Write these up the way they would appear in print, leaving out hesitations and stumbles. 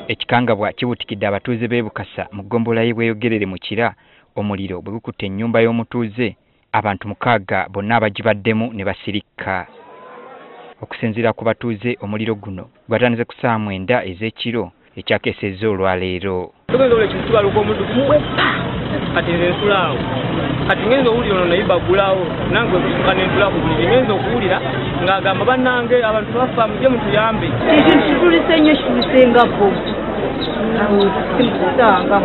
Ekikangabwa kibutikidde abatuuze b'e Bukasa mu ggombolola y'e Bweyogerere mu Kira omuliro bwe gukutte ennyumba y'omutuuze abantu 6 bonna abagibaddemu ne basirikka. Okusinziira ku batuuze omuliro guno gwatandise ku saa 9 ez'ekiro ekyakeesezza olwaleero. Kati nsulawo kati ngenza owulira ono naye bagulawo nange kusukana ku buli ngenza okuwulira ng'agamba bannange abantu bafa mujje mutuyambe kitulise nnyo kitulise nawe simusanga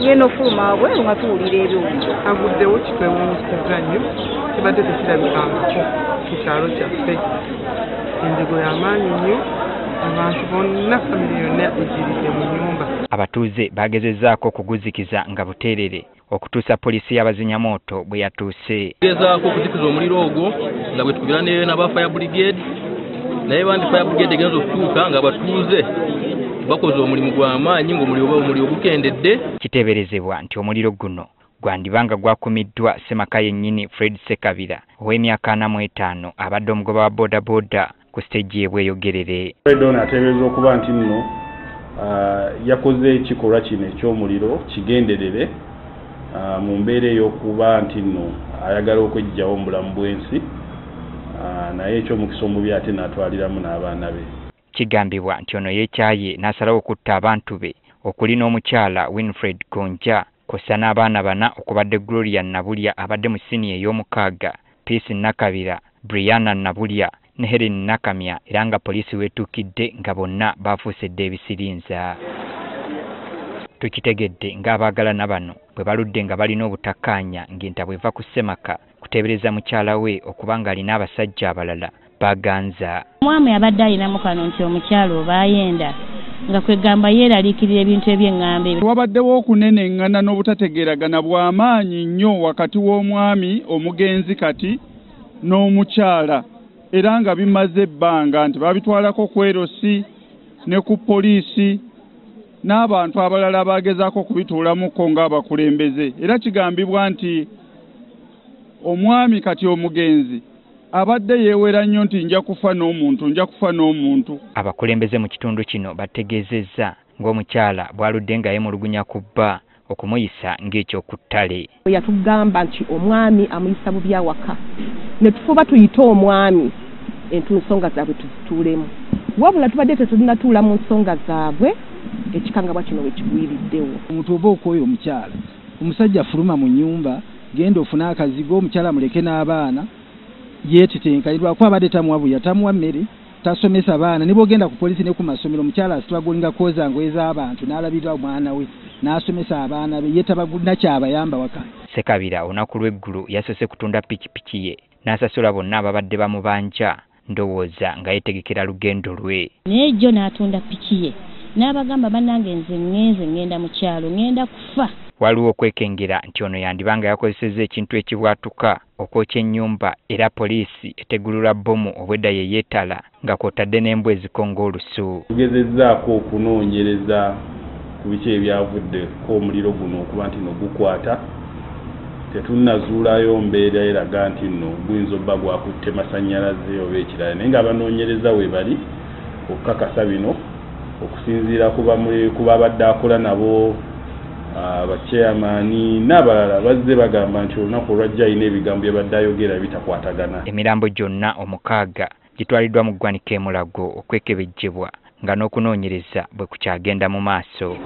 ngeno fuluma bwe nga tuwulira ebyo aguddewo kikwe mu kuzannyo kibadde tekirabikangako ku kyalo kyaffe enzigo y'amaanyi nnyo abantu bonna famire yonna egiridde mu nnyumba. Abatuuze bagezezzaako okuguzikiza nga buteerere okutuusa poliisi y'abazinyamooto bwe yatuuse. Gezaako okuzikiza omuliro ogwo nga bwe tugira n'aba fire brigade naye bandi fire brigade egenza okutuuka nga abatuuze bakoze omulimu gw'amaanyi ng'omuliro gukendedde. Kiteeberezebwa nti omuliro guno gwandibanga gwakumiddwa Ssemaka yennyini Fred Ssekabira ow'emyaka 45 abadde omugoba wa bodaboda ku stage y'e Bweyogerere. Fred ono ateeberezza okuba nti nno yakoze ekikolwa kino eky'omuliro kigenderere mu mbeera ey'okuba nti nno ayagala okweggyawo mu bulamu bw'ensi naye eky'omukisa omubi ate n'atwaliramu n'abaana be. Kigambibwa nti ono yeekyaye n'asalawo okutta abantu be okuli n'omukyala Winfred Gonja kw'ossa n'abaana 4 okubadde Gloria Nabulya abadde mu siniya ey'omukaaga, Peace Nakabira, Brianna Nabulya ne Helen Nakamya era nga poliisi weetuukidde nga bonna baafuusedde ebisirinza. Tukitegedde ng'abaagalana bano bwe baludde nga balina obutakkaanya ng'enta bw'eva ku Ssemaka kuteebereza mukyala we okuba ng'alina abasajja abalala baganza. Omwami abadde alinamu kano nti omukyala oba ayenda nga kwegamba yeeraliikirira ebintu eby'eŋŋambo ebyo. Wabaddewo okunenengana n'obutategeeragana bw'amaanyi nnyo wakati w'omwami omugenzi kati n'omukyala era nga bimaze ebbanga nti babitwalako ku erosi ne ku poliisi n'abantu abalala bagezaako kubituulamuko ng'abakulembeze. Era kigambibwa nti omwami kati omugenzi abadde yeewera nnyo nti nja kufa n'omuntu. Abakulembeze mu kitundu kino bategeezezza ng'omukyala bw'aludde nga yemulugunya ku bba okumuyisa ng'ekyoku ttale. Yatugamba nti omwami amuyisa bubi awaka ne tufuba tuyite omwami ensonga zaabwe tuzituulemu wabula tubadde tetulinatuula mu nsonga zaabwe ekikangabwa kino we kigwiriddewo. Omuntu oba okwoyo omukyala omusajja fuluma mu nnyumba genda ofune akazigo omukyala muleke n'abaana yeetetenkalirwako abadde tamuwa tamuwa mmere tasomesa baana ne bw'ogenda ku poliisi ne ku masomero omukyala asitwagolinga kooza ngoye z'abantu n'alabirwa omwana we n'asomesa abaana be ye tabagulina kyabayamba waka. Ssekabira olunaku lw'eggulu yasoose kutunda pikipiki ye n'asasula bonna ababadde bamubanja ndowooza nga yeetegekera lugendo lwe. Naye jjo n'atunda piki ye n'abagamba bannange nze ngenda mu kyalo ngenda kufa. Waliwo okwekengera nti ono yandibanga yakozesezza ekintu ekibwatuka okwokya ennyumba era poliisi etegulula bbomu obwedda ye yeetala nga kw'otadde n'embwa ezikonga olusu. Tugezezzaako okunoonyereza ku biki ebyavuddeko omuliro guno okuba nti no gukwata tetunnazuulayo mbeera eraga nti nno guyinza obba gwakutte masannyalaze oba ekirala naye ng'abanoonyereza we bali okukakasa bino okusinziira ku babadde akola nabo abachairmani n'abalala bazze bagamba nti olunaku olwajja alina ebigambo bye badde ayogera bitakwatagana. Emirambo gyonna 6 gitwaliddwa mu ggwanika e Mulago okwekebejjebwa nga n'okunoonyereza bwe kukyagenda mu maaso.